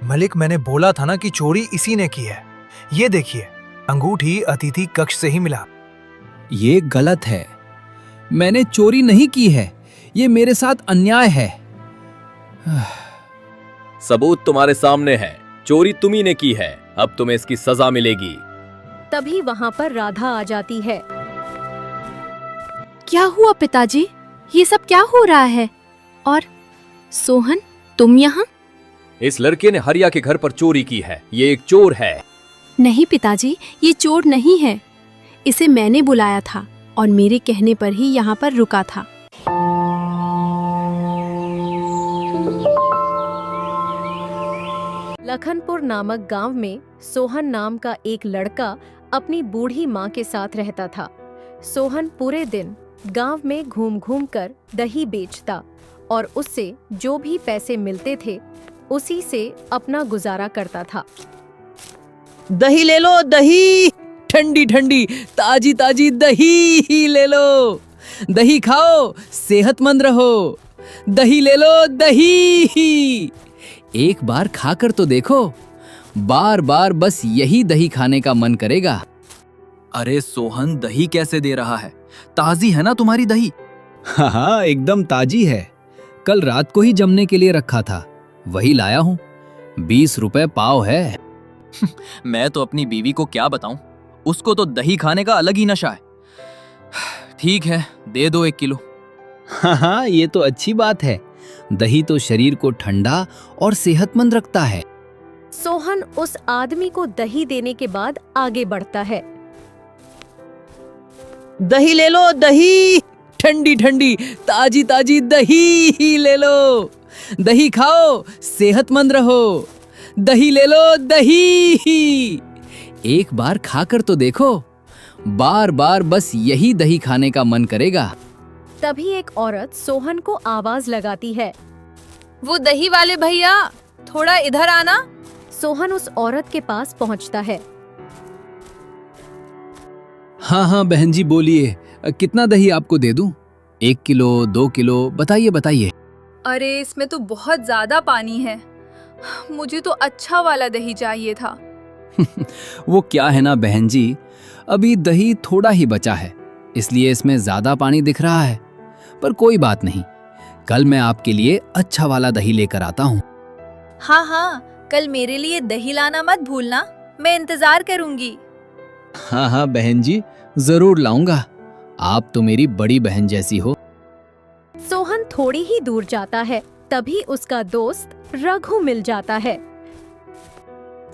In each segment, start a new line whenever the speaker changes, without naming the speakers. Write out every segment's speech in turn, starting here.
मलिक, मैंने बोला था ना कि चोरी इसी ने की है। ये देखिए, अंगूठी अतिथि कक्ष से ही मिला।
ये गलत है। मैंने चोरी नहीं की है। ये मेरे साथ अन्याय है।
सबूत तुम्हारे सामने है। चोरी तुम्ही ने की है। अब तुम्हें इसकी सजा मिलेगी।
तभी वहाँ पर राधा आ जाती है।
क्या हुआ पिताजी? ये सब क्या हो रहा है? और सोहन, तुम यहाँ?
इस लड़के ने हरिया के घर पर चोरी की है। ये एक चोर है।
नहीं पिताजी, ये चोर नहीं है। इसे मैंने बुलाया था और मेरे कहने पर ही यहाँ पर रुका था।
लखनपुर नामक गांव में सोहन नाम का एक लड़का अपनी बूढ़ी माँ के साथ रहता था। सोहन पूरे दिन गांव में घूम घूम कर दही बेचता और उससे जो भी पैसे मिलते थे उसी से अपना गुजारा करता था।
दही ले लो, दही ठंडी ठंडी ताजी ताजी दही ही ले लो। दही खाओ, सेहतमंद रहो। दही ले लो, दही ही। एक बार खाकर तो देखो, बार बार बस यही दही खाने का मन करेगा।
अरे सोहन, दही कैसे दे रहा है? ताजी है ना तुम्हारी दही?
हाँ, एकदम ताजी है। कल रात को ही जमने के लिए रखा था, वही लाया हूँ। 20 रुपए पाव है।
मैं तो अपनी बीवी को क्या बताऊं, उसको तो दही खाने का अलग ही नशा है। ठीक है, दे दो 1 किलो।
हाँ, ये तो अच्छी बात है। दही तो शरीर को ठंडा और सेहतमंद रखता है।
सोहन उस आदमी को दही देने के बाद आगे बढ़ता है।
दही ले लो, दही ठंडी ठंडी ताजी ताजी दही ही ले लो। दही खाओ, सेहतमंद रहो। दही ले लो, दही ही। एक बार खाकर तो देखो, बार बार बस यही दही खाने का मन करेगा।
तभी एक औरत सोहन को आवाज लगाती है।
वो दही वाले भैया, थोड़ा इधर आना।
सोहन उस औरत के पास पहुंचता है।
हाँ हाँ बहन जी, बोलिए, कितना दही आपको दे दूं? 1 किलो, 2 किलो, बताइए बताइए।
अरे इसमें तो बहुत ज्यादा पानी है। मुझे तो अच्छा वाला दही चाहिए था।
वो क्या है ना बहन जी, अभी दही थोड़ा ही बचा है, इसलिए इसमें ज्यादा पानी दिख रहा है। पर कोई बात नहीं, कल मैं आपके लिए अच्छा वाला दही लेकर आता हूँ।
हाँ हाँ, कल मेरे लिए दही लाना मत भूलना, मैं इंतजार करूंगी।
हाँ हाँ बहन जी, जरूर लाऊंगा। आप तो मेरी बड़ी बहन जैसी हो।
सोहन थोड़ी ही दूर जाता है, तभी उसका दोस्त रघु मिल जाता है।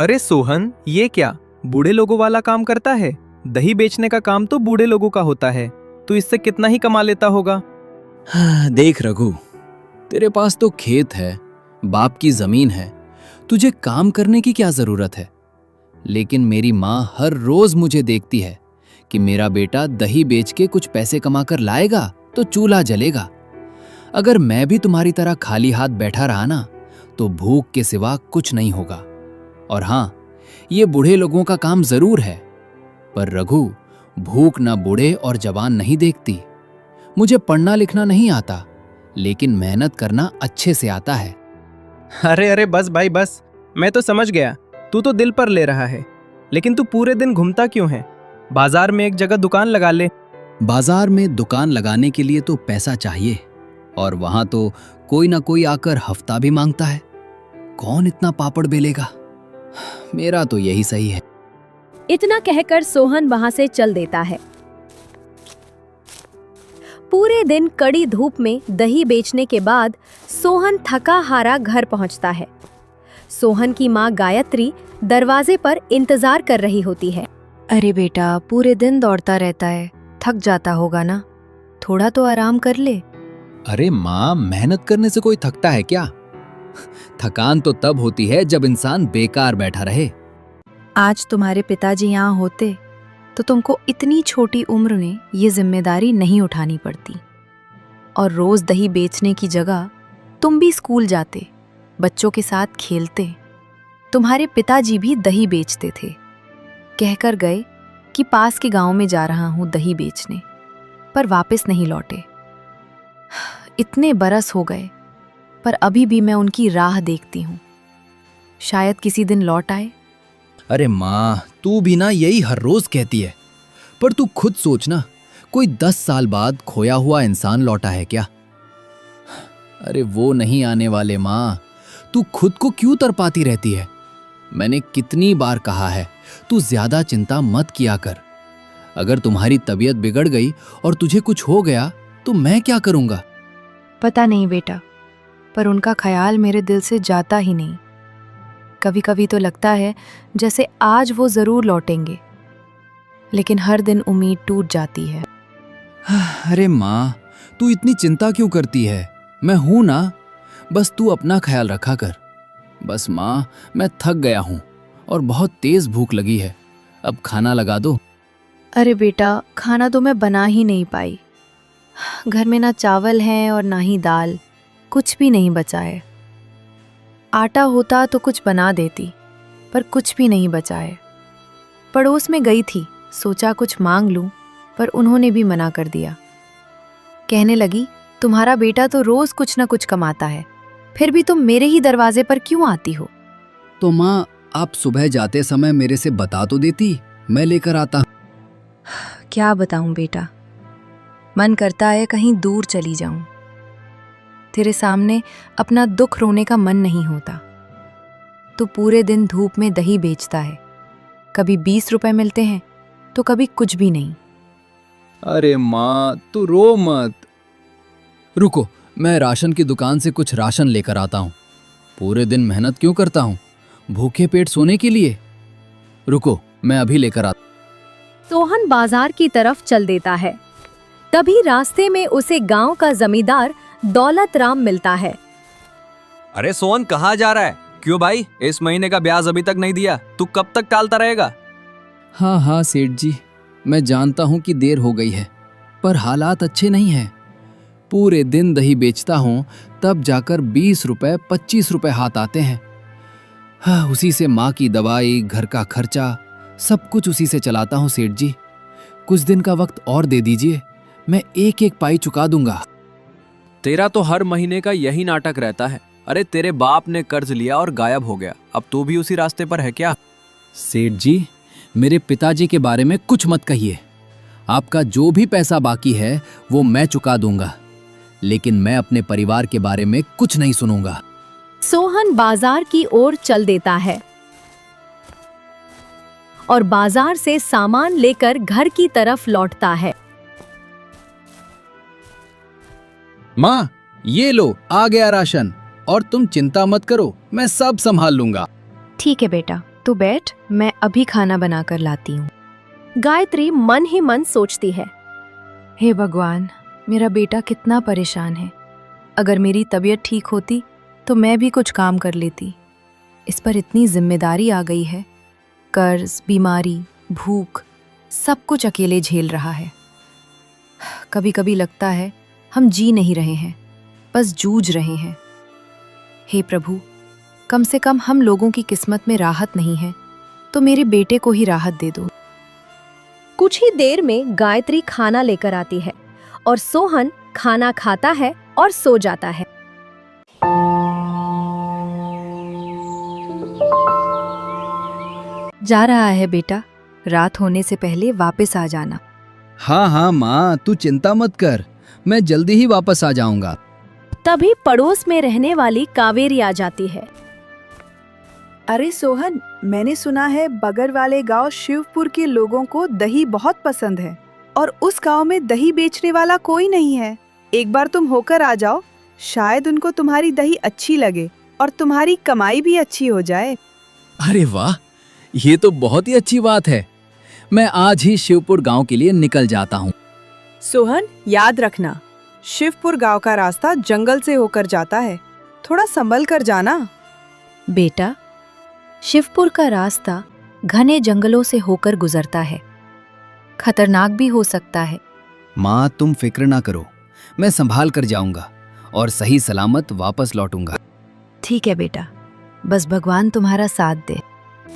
अरे सोहन, ये क्या बूढ़े लोगों वाला काम करता है? दही बेचने का काम तो बूढ़े लोगों का होता है। तू इससे कितना ही कमा लेता होगा।
हाँ, देख रघु, तेरे पास तो खेत है, बाप की जमीन है, तुझे काम करने की क्या जरूरत है? लेकिन मेरी माँ हर रोज मुझे देखती है कि मेरा बेटा दही बेच के कुछ पैसे कमाकर लाएगा तो चूल्हा जलेगा। अगर मैं भी तुम्हारी तरह खाली हाथ बैठा रहा ना, तो भूख के सिवा कुछ नहीं होगा। और हाँ, ये बूढ़े लोगों का काम जरूर है, पर रघु, भूख ना बूढ़े और जवान नहीं देखती। मुझे पढ़ना लिखना नहीं आता, लेकिन मेहनत करना अच्छे से आता है।
अरे अरे बस भाई बस, मैं तो समझ गया, तू तो दिल पर ले रहा है। लेकिन तू पूरे दिन घूमता क्यों है? बाजार में एक जगह दुकान लगा ले।
बाजार में दुकान लगाने के लिए तो पैसा चाहिए, और वहां तो कोई ना कोई आकर हफ्ता भी मांगता है। कौन इतना पापड़ बेलेगा? मेरा तो यही सही है।
इतना कहकर सोहन वहां से चल देता है। पूरे दिन कड़ी धूप में दही बेचने के बाद सोहन थका हारा घर पहुंचता है। सोहन की माँ गायत्री दरवाजे पर इंतजार कर रही होती है।
अरे बेटा, पूरे दिन दौड़ता रहता है, थक जाता होगा ना, थोड़ा तो आराम कर ले।
अरे माँ, मेहनत करने से कोई थकता है क्या? थकान तो तब होती है जब इंसान बेकार बैठा रहे।
आज तुम्हारे पिताजी यहाँ होते तो तुमको इतनी छोटी उम्र में ये जिम्मेदारी नहीं उठानी पड़ती, और रोज दही बेचने की जगह तुम भी स्कूल जाते, बच्चों के साथ खेलते। तुम्हारे पिताजी भी दही बेचते थे, कहकर गए कि पास के गांव में जा रहा हूं दही बेचने, पर वापस नहीं लौटे। इतने बरस हो गए, पर अभी भी मैं उनकी राह देखती हूँ। शायद किसी दिन लौट आए।
अरे माँ, तू भी ना यही हर रोज कहती है, पर तू खुद सोचना, कोई 10 साल बाद खोया हुआ इंसान लौटा है क्या? अरे वो नहीं आने वाले माँ, तू खुद को क्यों तरपाती रहती है? मैंने कितनी बार कहा है, तू ज्यादा चिंता मत किया कर। अगर तुम्हारी तबीयत बिगड़ गई और तुझे कुछ हो गया तो मैं क्या करूंगा?
पता नहीं बेटा, पर उनका ख्याल मेरे दिल से जाता ही नहीं। कभी कभी तो लगता है जैसे आज वो जरूर लौटेंगे, लेकिन हर दिन उम्मीद टूट जाती है।
अरे माँ, तू इतनी चिंता क्यों करती है? मैं हूं ना, बस तू अपना ख्याल रखा कर। बस माँ, मैं थक गया हूं और बहुत तेज भूख लगी है, अब खाना लगा दो।
अरे बेटा, खाना तो मैं बना ही नहीं पाई। घर में ना चावल है और ना ही दाल, कुछ भी नहीं बचा है। आटा होता तो कुछ बना देती, पर कुछ भी नहीं बचा है। पड़ोस में गई थी, सोचा कुछ मांग लूं, पर उन्होंने भी मना कर दिया। कहने लगी, तुम्हारा बेटा तो रोज कुछ ना कुछ कमाता है, फिर भी तुम मेरे ही दरवाजे पर क्यों आती हो?
तो माँ, आप सुबह जाते समय मेरे से बता तो देती, मैं लेकर आता।
क्या बताऊं बेटा, मन करता है कहीं दूर चली जाऊं। तेरे सामने अपना दुख रोने का मन नहीं होता। तू पूरे दिन धूप में दही बेचता है, कभी 20 रुपए मिलते हैं तो कभी कुछ भी नहीं।
अरे माँ, तू रो मत। रुको, मैं राशन की दुकान से कुछ राशन लेकर आता हूँ। पूरे दिन मेहनत क्यों करता हूँ, भूखे पेट सोने के लिए? रुको, मैं अभी लेकर आता।
सोहन बाजार की तरफ चल देता है। तभी रास्ते में उसे गांव का जमींदार दौलत राम मिलता है।
अरे सोहन, कहाँ जा रहा है? क्यों भाई, इस महीने का ब्याज अभी तक नहीं दिया, तू कब तक टालता रहेगा?
हाँ हाँ सेठ जी, मैं जानता हूँ कि देर हो गई है, पर हालात अच्छे नहीं हैं। पूरे दिन दही बेचता हूँ, तब जाकर 20 रुपए 25 रुपए हाथ आते हैं। हाँ, उसी से माँ की दवाई, घर का खर्चा, सब कुछ उसी से चलाता हूँ सेठ जी। कुछ दिन का वक्त और दे दीजिए, मैं एक एक पाई चुका दूंगा।
तेरा तो हर महीने का यही नाटक रहता है। अरे तेरे बाप ने कर्ज लिया और गायब हो गया, अब तू भी उसी रास्ते पर है क्या?
सेठ जी, मेरे पिताजी के बारे में कुछ मत कहिए। आपका जो भी पैसा बाकी है वो मैं चुका दूंगा, लेकिन मैं अपने परिवार के बारे में कुछ नहीं सुनूंगा।
सोहन बाजार की ओर चल देता है और बाजार से सामान लेकर घर की तरफ लौटता है।
माँ, ये लो, आ गया राशन, और तुम चिंता मत करो, मैं सब संभाल लूंगा।
ठीक है बेटा, तू बैठ, मैं अभी खाना बनाकर लाती हूँ।
गायत्री मन ही मन सोचती है,
हे भगवान, मेरा बेटा कितना परेशान है। अगर मेरी तबीयत ठीक होती तो मैं भी कुछ काम कर लेती। इस पर इतनी जिम्मेदारी आ गई है, कर्ज, बीमारी, भूख, सब कुछ अकेले झेल रहा है। कभी कभी लगता है हम जी नहीं रहे हैं, बस जूझ रहे हैं। हे प्रभु, कम से कम हम लोगों की किस्मत में राहत नहीं है, तो मेरे बेटे को ही राहत दे दो।
कुछ ही देर में गायत्री खाना लेकर आती है और सोहन खाना खाता है और सो जाता है।
जा रहा है बेटा, रात होने से पहले वापस आ जाना।
हाँ हाँ माँ, तू चिंता मत कर, मैं जल्दी ही वापस आ जाऊंगा।
तभी पड़ोस में रहने वाली कावेरी आ जाती है।
अरे सोहन, मैंने सुना है बगल वाले गांव शिवपुर के लोगों को दही बहुत पसंद है और उस गांव में दही बेचने वाला कोई नहीं है। एक बार तुम होकर आ जाओ, शायद उनको तुम्हारी दही अच्छी लगे और तुम्हारी कमाई भी अच्छी हो जाए।
अरे वाह, ये तो बहुत ही अच्छी बात है। मैं आज ही शिवपुर गांव के लिए निकल जाता हूँ।
सोहन, याद रखना, शिवपुर गांव का रास्ता जंगल से होकर जाता है, थोड़ा संभल कर जाना।
बेटा, शिवपुर का रास्ता घने जंगलों से होकर गुजरता है, खतरनाक भी हो सकता है।
माँ, तुम फिक्र ना करो, मैं संभाल कर जाऊंगा और सही सलामत वापस लौटूंगा।
ठीक है बेटा, बस भगवान तुम्हारा साथ दे।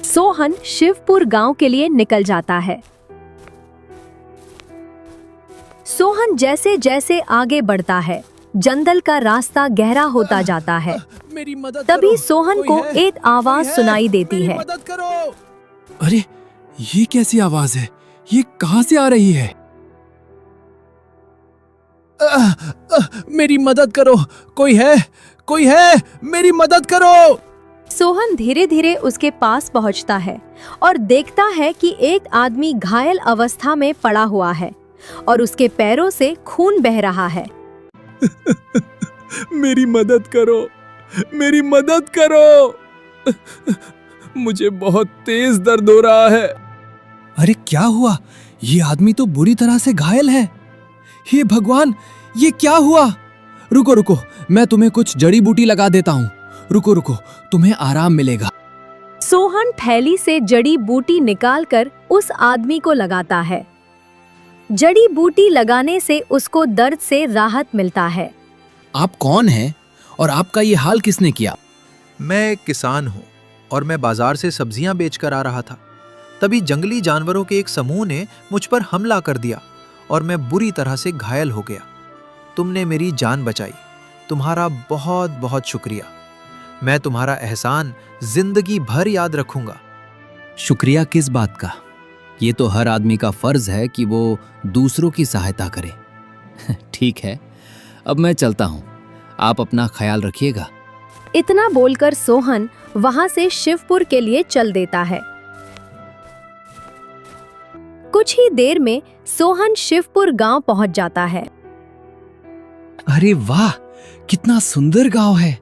सोहन शिवपुर गांव के लिए निकल जाता है। सोहन जैसे जैसे आगे बढ़ता है, जंगल का रास्ता गहरा होता जाता है।
मेरी मदद
तभी
करो।
सोहन
कोई
को
है?
एक आवाज
कोई है?
सुनाई देती
मेरी
है।
मदद करो। अरे ये कैसी आवाज है? ये कहां से आ रही है? मेरी मदद करो। कोई है? कोई है? मेरी मदद करो।
सोहन धीरे धीरे उसके पास पहुंचता है और देखता है कि एक आदमी घायल अवस्था में पड़ा हुआ है और उसके पैरों से खून बह रहा है।
मेरी मदद करो। मेरी मदद करो। मुझे बहुत तेज दर्द हो रहा है। अरे क्या हुआ? ये आदमी तो बुरी तरह से घायल है। हे भगवान, ये क्या हुआ? रुको रुको, मैं तुम्हें कुछ जड़ी बूटी लगा देता हूँ। रुको रुको, तुम्हें आराम मिलेगा।
सोहन थैली से जड़ी बूटी निकालकर उस आदमी को लगाता है। जड़ी बूटी लगाने से उसको दर्द से राहत मिलता है।
आप कौन हैं और आपका ये हाल किसने किया?
मैं एक किसान हूँ और मैं बाजार से सब्जियां बेचकर आ रहा था। तभी जंगली जानवरों के एक समूह ने मुझ पर हमला कर दिया और मैं बुरी तरह से घायल हो गया। तुमने मेरी जान बचाई। तुम्हारा बहुत बहुत शुक्रिया। मैं तुम्हारा एहसान जिंदगी भर याद रखूंगा।
शुक्रिया किस बात का? ये तो हर आदमी का फर्ज है कि वो दूसरों की सहायता करे। ठीक है, अब मैं चलता हूँ। आप अपना ख्याल रखिएगा।
इतना बोलकर सोहन वहां से शिवपुर के लिए चल देता है। कुछ ही देर में सोहन शिवपुर गांव पहुंच जाता है।
अरे वाह, कितना सुंदर गांव है।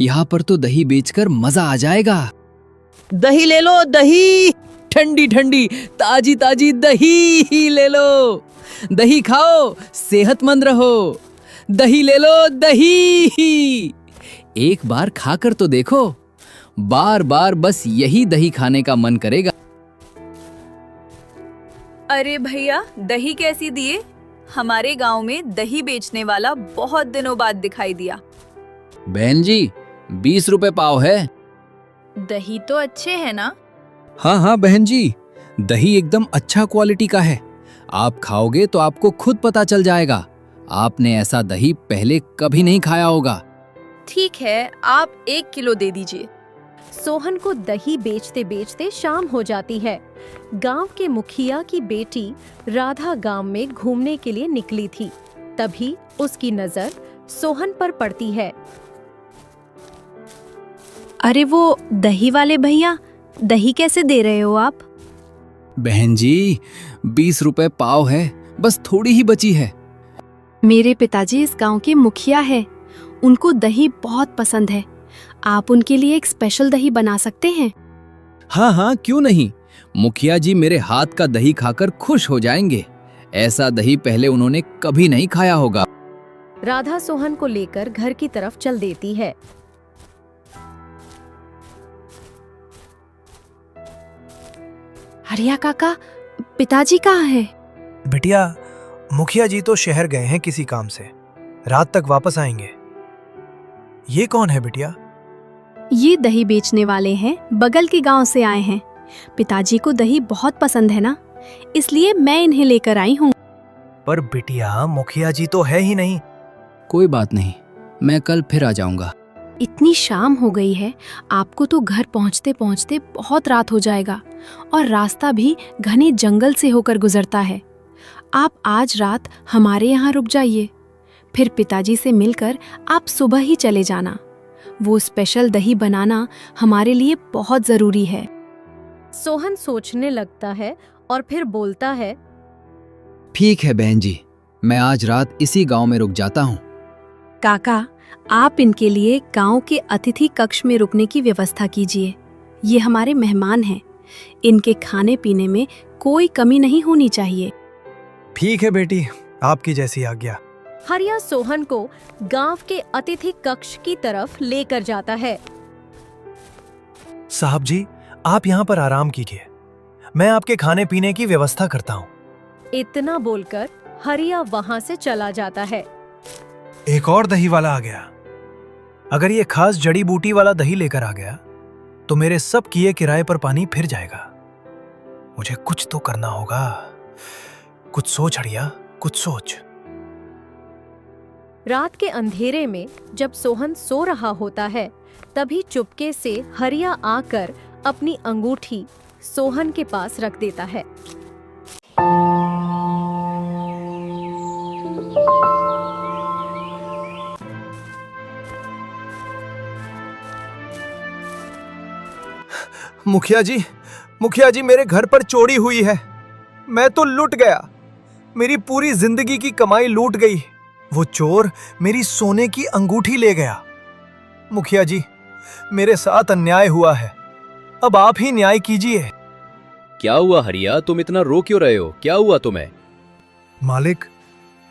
यहाँ पर तो दही बेचकर मजा आ जाएगा। दही ले लो, दही। ठंडी ठंडी ताजी ताजी दही ही ले लो। दही खाओ, सेहतमंद रहो। दही ले लो, दही। एक बार खाकर तो देखो। बार बार बस यही दही खाने का मन करेगा।
अरे भैया, दही कैसी दिए? हमारे गांव में दही बेचने वाला बहुत दिनों बाद दिखाई दिया।
बहन जी, 20 रुपए पाव है।
दही तो अच्छे है ना?
हाँ हाँ बहन जी, दही एकदम अच्छा क्वालिटी का है। आप खाओगे तो आपको खुद पता चल जाएगा। आपने ऐसा दही पहले कभी नहीं खाया होगा।
ठीक है, आप 1 किलो दे दीजिए।
सोहन को दही बेचते बेचते शाम हो जाती है। गांव के मुखिया की बेटी राधा गांव में घूमने के लिए निकली थी। तभी उसकी नजर सोहन पर पड़ती है।
अरे वो दही वाले भैया, दही कैसे दे रहे हो आप?
बहन जी, 20 रुपए पाव है, बस थोड़ी ही बची है।
मेरे पिताजी इस गांव के मुखिया है। उनको दही बहुत पसंद है। आप उनके लिए एक स्पेशल दही बना सकते हैं।
हाँ हाँ, क्यों नहीं। मुखिया जी मेरे हाथ का दही खाकर खुश हो जाएंगे। ऐसा दही पहले उन्होंने कभी नहीं खाया होगा।
राधा सोहन को लेकर घर की तरफ चल देती है।
हरिया काका, पिताजी कहाँ है?
बिटिया, मुखिया जी तो शहर गए हैं किसी काम से। रात तक वापस आएंगे। ये कौन है बिटिया?
ये दही बेचने वाले हैं, बगल के गांव से आए हैं। पिताजी को दही बहुत पसंद है ना, इसलिए मैं इन्हें लेकर आई हूँ।
पर बिटिया, मुखिया जी तो है ही नहीं।
कोई बात नहीं, मैं कल फिर आ जाऊंगा।
इतनी शाम हो गई है, आपको तो घर पहुँचते पहुँचते बहुत रात हो जाएगा और रास्ता भी घने जंगल से होकर गुजरता है। आप आज रात हमारे यहाँ रुक जाइए, फिर पिताजी से मिलकर आप सुबह ही चले जाना। वो स्पेशल दही बनाना हमारे लिए बहुत जरूरी है।
सोहन सोचने लगता है और फिर बोलता है,
ठीक है बहन जी, मैं आज रात इसी गांव में रुक जाता हूँ।
काका, आप इनके लिए गांव के अतिथि कक्ष में रुकने की व्यवस्था कीजिए। ये हमारे मेहमान हैं। इनके खाने पीने में कोई कमी नहीं होनी चाहिए।
ठीक है बेटी, आपकी जैसी आज्ञा।
हरिया सोहन को गांव के अतिथि कक्ष की तरफ लेकर जाता है।
साहब जी, आप यहाँ पर आराम कीजिए। मैं आपके खाने पीने की व्यवस्था करता हूँ।
इतना बोलकर हरिया वहां से चला जाता है।
एक और दही वाला आ गया। अगर ये खास जड़ी बूटी वाला दही लेकर आ गया तो मेरे सब किए किराए पर पानी फिर जाएगा। मुझे कुछ तो करना होगा। कुछ सोच हरिया, कुछ सोच।
रात के अंधेरे में जब सोहन सो रहा होता है तभी चुपके से हरिया आकर अपनी अंगूठी सोहन के पास रख देता है।
मुखिया जी मेरे घर पर चोरी हुई है। मैं तो लुट गया। मेरी पूरी जिंदगी की कमाई लूट गई। वो चोर मेरी सोने की अंगूठी ले गया। मुखिया जी, मेरे साथ अन्याय हुआ है। अब आप ही न्याय कीजिए।
क्या हुआ हरिया, तुम इतना रो क्यों रहे हो? क्या हुआ तुम्हें?
मालिक,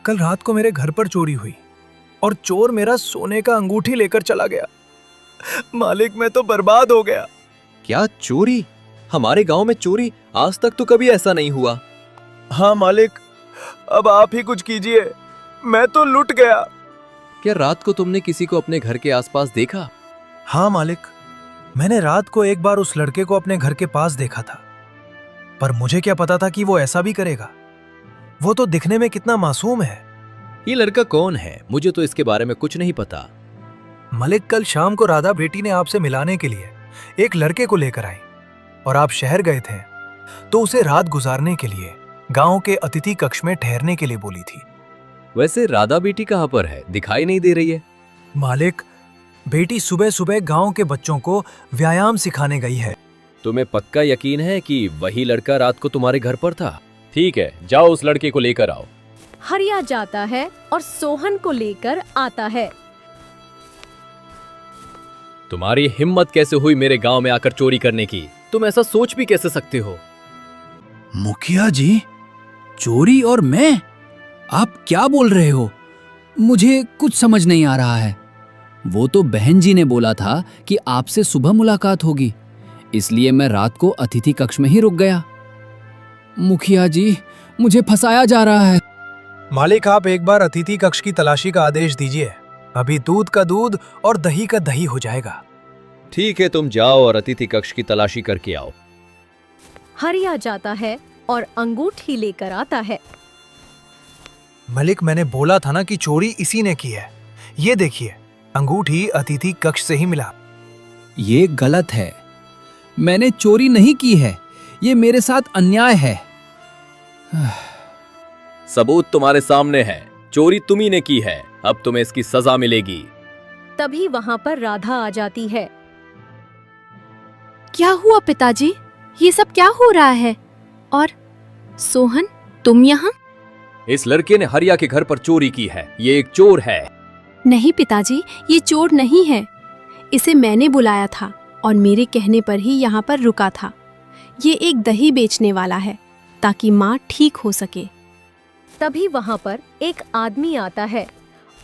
कल रात को मेरे घर पर चोरी हुई और चोर मेरा सोने का अंगूठी लेकर चला गया। मालिक, मैं तो बर्बाद हो गया।
क्या चोरी? हमारे गांव में चोरी आज तक तो कभी ऐसा नहीं हुआ।
हाँ मालिक, अब आप ही कुछ कीजिए। मैं तो लुट गया।
क्या रात को तुमने किसी को अपने घर के आसपास देखा?
हाँ मालिक, मैंने रात को एक बार उस लड़के को अपने घर के पास देखा था, पर मुझे क्या पता था कि वो ऐसा भी करेगा। वो तो दिखने में कितना मासूम है।
ये लड़का कौन है? मुझे तो इसके बारे में कुछ नहीं पता।
मलिक, कल शाम को राधा बेटी ने आपसे मिलाने के लिए एक लड़के को लेकर आई और आप शहर गए थे, तो उसे रात गुजारने के लिए गांव के अतिथि कक्ष में ठहरने के लिए बोली थी।
वैसे राधा बेटी कहाँ पर है? दिखाई नहीं दे रही है।
मालिक, बेटी सुबह सुबह गांव के बच्चों को व्यायाम सिखाने गई है।
तुम्हें पक्का यकीन है कि वही लड़का रात को तुम्हारे घर पर था? ठीक है, जाओ उस लड़के को लेकर आओ।
हरिया जाता है और सोहन को लेकर आता है।
तुम्हारी हिम्मत कैसे हुई मेरे गांव में आकर चोरी करने की? तुम ऐसा सोच भी कैसे सकते हो?
मुखिया जी, चोरी और मैं? आप क्या बोल रहे हो? मुझे कुछ समझ नहीं आ रहा है। वो तो बहन जी ने बोला था कि आपसे सुबह मुलाकात होगी, इसलिए मैं रात को अतिथि कक्ष में ही रुक गया। मुखिया जी, मुझे फंसाया जा रहा है।
मालिक, आप एक बार अतिथि कक्ष की तलाशी का आदेश दीजिए। अभी दूध का दूध और दही का दही हो जाएगा।
ठीक है, तुम जाओ और अतिथि कक्ष की तलाशी करके आओ।
हरिया जाता है और अंगूठी लेकर आता है।
मलिक, मैंने बोला था ना कि चोरी इसी ने की है। ये देखिए, अंगूठी अतिथि कक्ष से ही मिला।
ये गलत है। मैंने चोरी नहीं की है। ये मेरे साथ अन्याय है।
सबूत तुम्हारे सामने है। चोरी तुम्ही ने की है। अब तुम्हें इसकी सजा मिलेगी।
तभी वहां पर राधा आ जाती है।
क्या हुआ पिताजी? ये सब क्या हो रहा है? और सोहन, तुम यहाँ?
इस लड़के ने हरिया के घर पर चोरी की है। ये एक चोर है।
नहीं पिताजी, ये चोर नहीं है। इसे मैंने बुलाया था और मेरे कहने पर ही यहाँ पर रुका था। ये एक दही बेचने वाला है ताकि माँ ठीक हो सके।
तभी वहां पर एक आदमी आता है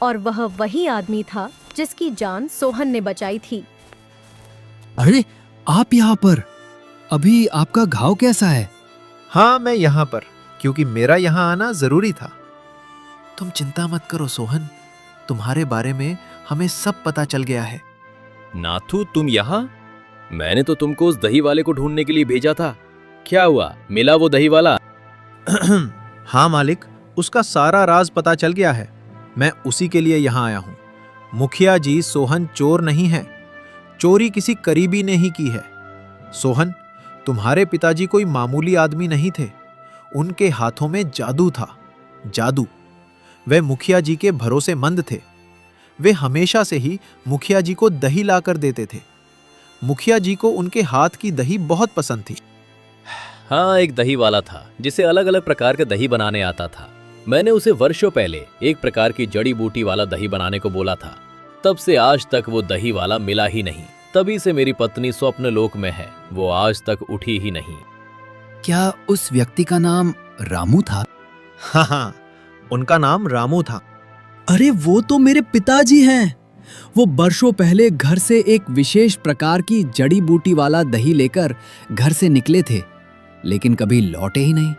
और वह वही आदमी था जिसकी जान सोहन ने बचाई थी।
अरे, आप यहाँ पर? अभी आपका घाव कैसा है?
हाँ, मैं यहाँ पर क्योंकि मेरा यहाँ आना जरूरी था। तुम चिंता मत करो सोहन, तुम्हारे बारे में हमें सब पता चल गया है।
नाथू, तुम यहाँ? मैंने तो तुमको उस दही वाले को ढूंढने के लिए भेजा था। क्या हुआ? मिला वो दही वाला?
हाँ मालिक, उसका सारा राज पता चल गया है। मैं उसी के लिए यहाँ आया हूँ। मुखिया जी, सोहन चोर नहीं है। चोरी किसी करीबी ने ही की है। सोहन, तुम्हारे पिताजी कोई मामूली आदमी नहीं थे। उनके हाथों में जादू था। जादू। वे मुखिया जी के भरोसेमंद थे। वे हमेशा से ही मुखिया जी को दही लाकर देते थे। मुखिया जी को उनके हाथ की दही बहुत पसंद थी।
हाँ, एक दही वाला था जिसे अलग अलग प्रकार के दही बनाने आता था। मैंने उसे वर्षों पहले एक प्रकार की जड़ी बूटी वाला दही बनाने को बोला था। तब से आज तक वो दही वाला मिला ही नहीं। तभी से मेरी पत्नी स्वप्न लोक में है। वो आज तक उठी ही नहीं।
क्या उस व्यक्ति का नाम रामू था?
हाँ, उनका नाम रामू था।
अरे, वो तो मेरे पिताजी हैं। वो वर्षों पहले घर से एक विशेष प्रकार की जड़ी बूटी वाला दही लेकर घर से निकले थे, लेकिन कभी लौटे ही नहीं।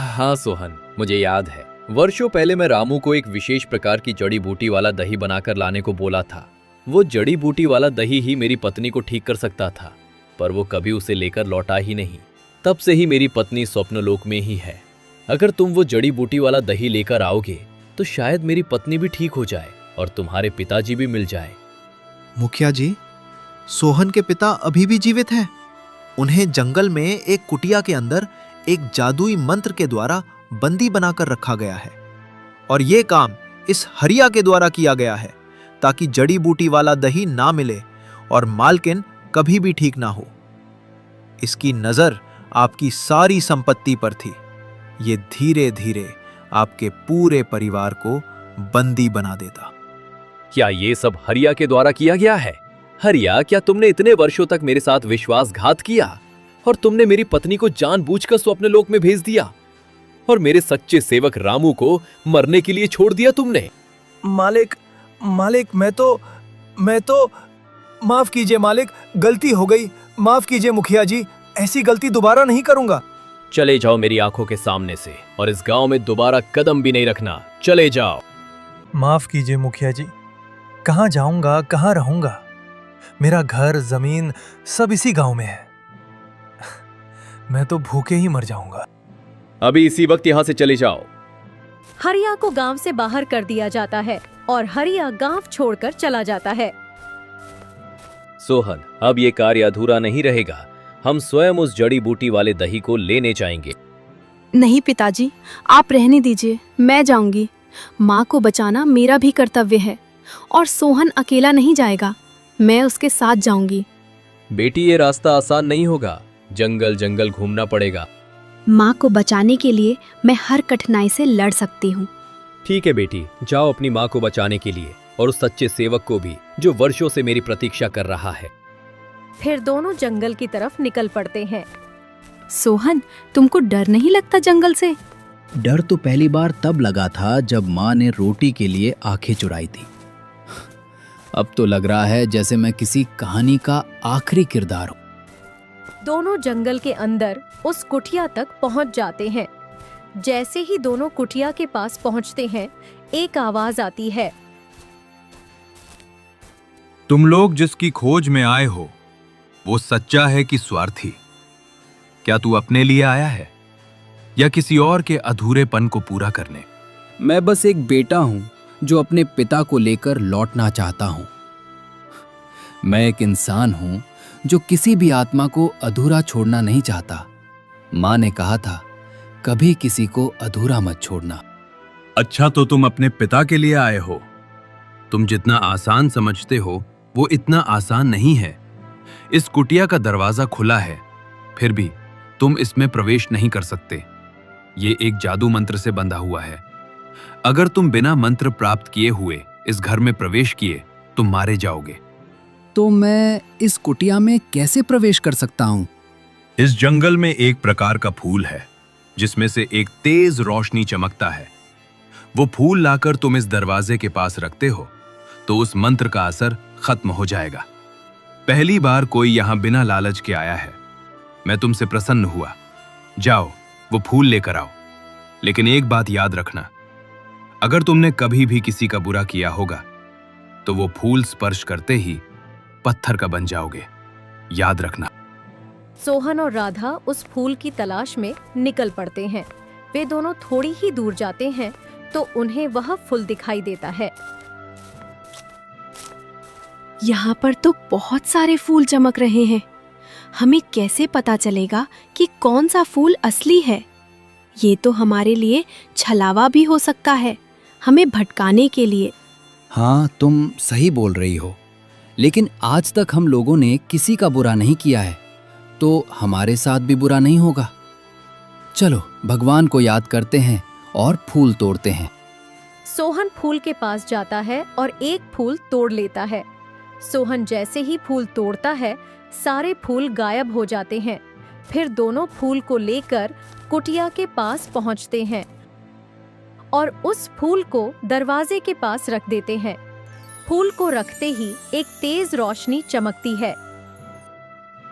हाँ सोहन, मुझे याद है। वर्षों पहले मैं रामू को एक विशेष प्रकार की जड़ी बूटी वाला दही बनाकर लाने को बोला था। वो जड़ी बूटी वाला दही ही मेरी पत्नी को ठीक कर सकता था, पर वो कभी उसे लेकर लौटा ही नहीं। तब से ही मेरी पत्नी स्वप्नलोक में ही है। अगर तुम वो जड़ी बूटी वाला दही लेकर आओगे तो शायद मेरी पत्नी भी ठीक हो जाए और तुम्हारे पिताजी भी मिल जाए।
मुखिया जी, सोहन के पिता अभी भी जीवित हैं। उन्हें जंगल में एक कुटिया के अंदर एक जादुई मंत्र के द्वारा बंदी बनाकर रखा गया है और यह काम इस हरिया के द्वारा किया गया है ताकि जड़ी बूटी वाला दही ना मिले और मालकिन कभी भी ठीक ना हो। इसकी नजर आपकी सारी संपत्ति पर थी। ये धीरे धीरे आपके पूरे परिवार को बंदी बना देता।
क्या ये सब हरिया के द्वारा किया गया है? हरिया, क्या तुमने इतने वर्षों तक मेरे साथ विश्वासघात किया और तुमने मेरी पत्नी को जानबूझकर स्वप्न लोक में भेज दिया और मेरे सच्चे सेवक रामू को मरने के लिए छोड़ दिया तुमने?
मालिक, मैं तो माफ कीजिए मालिक, गलती हो गई। माफ कीजिए मुखिया जी, ऐसी गलती दोबारा नहीं करूंगा।
चले जाओ मेरी आंखों के सामने से और इस गांव में दोबारा कदम भी नहीं रखना। चले जाओ।
माफ कीजिए मुखिया जी, कहाँ जाऊंगा, कहाँ रहूंगा? मेरा घर, जमीन सब इसी गांव में है। मैं तो भूखे ही मर जाऊंगा।
अभी इसी वक्त यहाँ से चले जाओ।
हरिया को गांव से बाहर कर दिया जाता है और हरिया गांव छोड़कर चला जाता है।
सोहन, अब ये कार्य अधूरा नहीं रहेगा। हम स्वयं उस जड़ी बूटी वाले दही को लेने जाएंगे।
नहीं पिताजी, आप रहने दीजिए, मैं जाऊंगी। माँ को बचाना मेरा भी कर्तव्य है और सोहन अकेला नहीं जाएगा, मैं उसके साथ जाऊंगी।
बेटी, ये रास्ता आसान नहीं होगा। जंगल जंगल घूमना पड़ेगा।
माँ को बचाने के लिए मैं हर कठिनाई से लड़ सकती हूँ।
ठीक है बेटी, जाओ अपनी माँ को बचाने के लिए और उस सच्चे सेवक को भी जो वर्षों से मेरी प्रतीक्षा कर रहा है।
फिर दोनों जंगल की तरफ निकल पड़ते हैं।
सोहन, तुमको डर नहीं लगता जंगल से?
डर तो पहली बार तब लगा था जब माँ ने रोटी के लिए आंखें चुराई थी। अब तो लग रहा है जैसे मैं किसी कहानी का आखिरी किरदार हूँ।
दोनों जंगल के अंदर उस कुटिया तक पहुंच जाते हैं। जैसे ही दोनों कुटिया के पास पहुंचते हैं, एक आवाज आती है।
तुम लोग जिसकी खोज में आए हो वो सच्चा है कि स्वार्थी? क्या तू अपने लिए आया है या किसी और के अधूरेपन को पूरा करने?
मैं बस एक बेटा हूँ जो अपने पिता को लेकर लौटना चाहता हूँ। मैं एक इंसान हूँ जो किसी भी आत्मा को अधूरा छोड़ना नहीं चाहता। माँ ने कहा था, कभी किसी को अधूरा मत छोड़ना।
अच्छा, तो तुम अपने पिता के लिए आए हो। तुम जितना आसान समझते हो वो इतना आसान नहीं है। इस कुटिया का दरवाजा खुला है, फिर भी तुम इसमें प्रवेश नहीं कर सकते। ये एक जादू मंत्र से बंधा हुआ है। अगर तुम बिना मंत्र प्राप्त किए हुए इस घर में प्रवेश किए तुम मारे जाओगे।
तो मैं इस कुटिया में कैसे प्रवेश कर सकता हूँ?
इस जंगल में एक प्रकार का फूल है जिसमें से एक तेज रोशनी चमकता है। वो फूल लाकर तुम इस दरवाजे के पास रखते हो तो उस मंत्र का असर खत्म हो जाएगा। पहली बार कोई यहां बिना लालच के आया है। मैं तुमसे प्रसन्न हुआ। जाओ, वो फूल लेकर आओ। लेकिन एक बात याद रखना, अगर तुमने कभी भी किसी का बुरा किया होगा तो वो फूल स्पर्श करते ही पत्थर का बन जाओगे। याद रखना।
सोहन और राधा उस फूल की तलाश में निकल पड़ते हैं। वे दोनों थोड़ी ही दूर जाते हैं तो उन्हें वह फूल दिखाई देता है।
यहाँ पर तो बहुत सारे फूल चमक रहे हैं। हमें कैसे पता चलेगा कि कौन सा फूल असली है? ये तो हमारे लिए छलावा भी हो सकता है, हमें भटकाने के लिए।
हाँ, तुम सही बोल रही हो, लेकिन आज तक हम लोगों ने किसी का बुरा नहीं किया है, तो हमारे साथ भी बुरा नहीं होगा। चलो भगवान को याद करते हैं और फूल तोड़ते हैं।
सोहन फूल के पास जाता है और एक फूल तोड़ लेता है। सोहन जैसे ही फूल तोड़ता है, सारे फूल गायब हो जाते हैं। फिर दोनों फूल को लेकर कुटिया के पास पहुंचते हैं और उस फूल को दरवाजे के पास रख देते हैं। फूल को रखते ही एक तेज रोशनी चमकती है।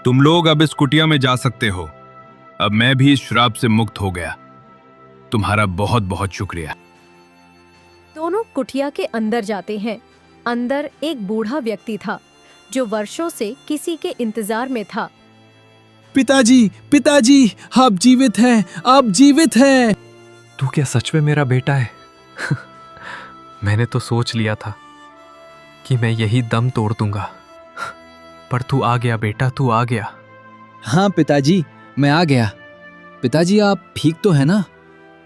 तुम लोग अब इस कुटिया में जा सकते हो। अब मैं भी इस श्राप से मुक्त हो गया। तुम्हारा बहुत बहुत शुक्रिया।
दोनों कुटिया के अंदर जाते हैं। अंदर एक बूढ़ा व्यक्ति था जो वर्षों से किसी के इंतजार में था।
पिताजी, पिताजी, आप जीवित हैं, आप जीवित हैं। तू क्या सच में मेरा बेटा है? मैंने तो सोच लिया था कि मैं यही दम तोड़ दूंगा,
पर तू आ गया बेटा, तू आ गया।
हाँ पिताजी, मैं आ गया। पिताजी आप ठीक तो है ना?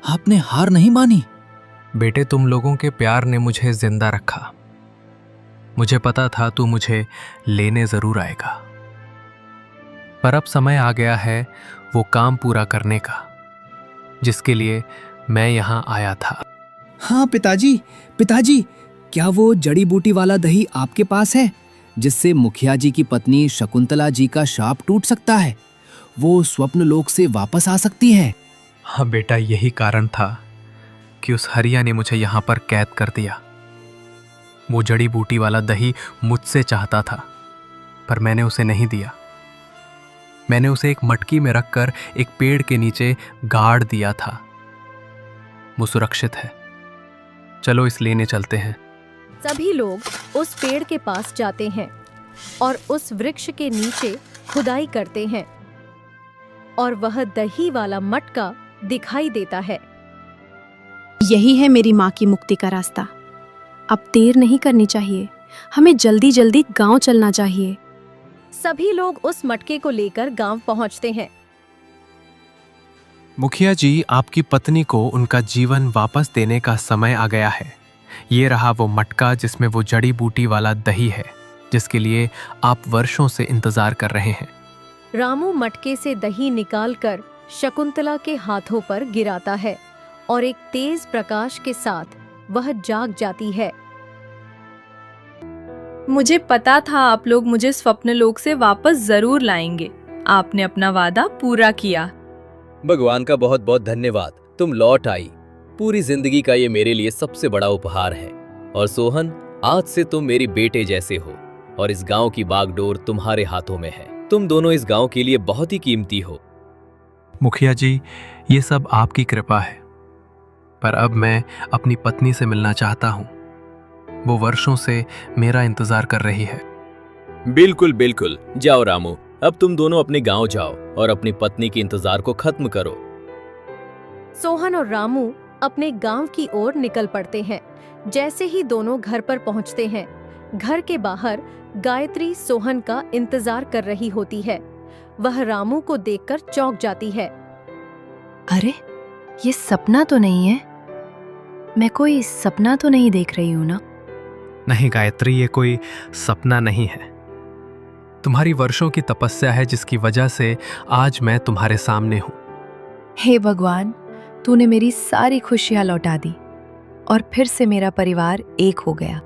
आपने हार नहीं मानी?
बेटे, तुम लोगों के प्यार ने मुझे जिंदा रखा। मुझे पता था तू मुझे लेने जरूर आएगा, पर अब समय आ गया है वो काम पूरा करने का जिसके लिए मैं यहाँ आया था।
हाँ पिताजी, पिताजी, क्या वो जड़ी बूटी वाला दही आपके पास है जिससे मुखिया जी की पत्नी शकुंतला जी का शाप टूट सकता है? वो स्वप्न लोक से वापस आ सकती है।
हाँ बेटा, यही कारण था कि उस हरिया ने मुझे यहाँ पर कैद कर दिया। वो जड़ी बूटी वाला दही मुझसे चाहता था, पर मैंने उसे नहीं दिया। मैंने उसे एक मटकी में रखकर एक पेड़ के नीचे गाड़ दिया था। वो सुरक्षित है। चलो इस लेने चलते हैं।
सभी लोग उस पेड़ के पास जाते हैं और उस वृक्ष के नीचे खुदाई करते हैं और वह दही वाला मटका दिखाई देता है।
यही है मेरी माँ की मुक्ति का रास्ता। अब देर नहीं करनी चाहिए, हमें जल्दी जल्दी गांव चलना चाहिए।
सभी लोग उस मटके को लेकर गांव पहुंचते हैं।
मुखिया जी, आपकी पत्नी को उनका जीवन वापस देने का समय आ गया है। ये रहा वो मटका जिसमें वो जड़ी बूटी वाला दही है जिसके लिए आप वर्षों से इंतजार कर रहे हैं।
रामू मटके से दही निकालकर शकुंतला के हाथों पर गिराता है और एक तेज प्रकाश के साथ वह जाग जाती है।
मुझे पता था आप लोग मुझे स्वप्न लोक से वापस जरूर लाएंगे। आपने अपना वादा पूरा किया।
भगवान का बहुत बहुत धन्यवाद, तुम लौट आई। पूरी जिंदगी का ये मेरे लिए सबसे बड़ा उपहार है। और सोहन, आज से तुम मेरी बेटे जैसे हो और इस गांव की बागडोर तुम्हारे हाथों में है। तुम दोनों इस गांव के लिए बहुत ही कीमती हो।
मुखिया जी, ये सब आपकी कृपा है, पर अब मैं अपनी पत्नी से मिलना चाहता हूँ। वो वर्षों से मेरा इंतजार कर रही है।
बिल्कुल बिल्कुल, जाओ रामू, अब तुम दोनों अपने गांव जाओ और अपनी पत्नी के इंतजार को खत्म करो।
सोहन और रामू अपने गांव की ओर निकल पड़ते हैं। जैसे ही दोनों घर पर पहुंचते हैं, घर के बाहर गायत्री सोहन का इंतजार कर रही होती है। वह रामू को देखकर चौंक जाती है।
अरे, ये सपना तो नहीं है? मैं कोई सपना तो नहीं देख रही हूँ ना?
नहीं गायत्री, ये कोई सपना नहीं है। तुम्हारी वर्षों की तपस्या है जिसकी वजह से आज मैं तुम्हारे सामने हूँ।
हे भगवान, तूने मेरी सारी खुशियाँ लौटा दी और फिर से मेरा परिवार एक हो गया।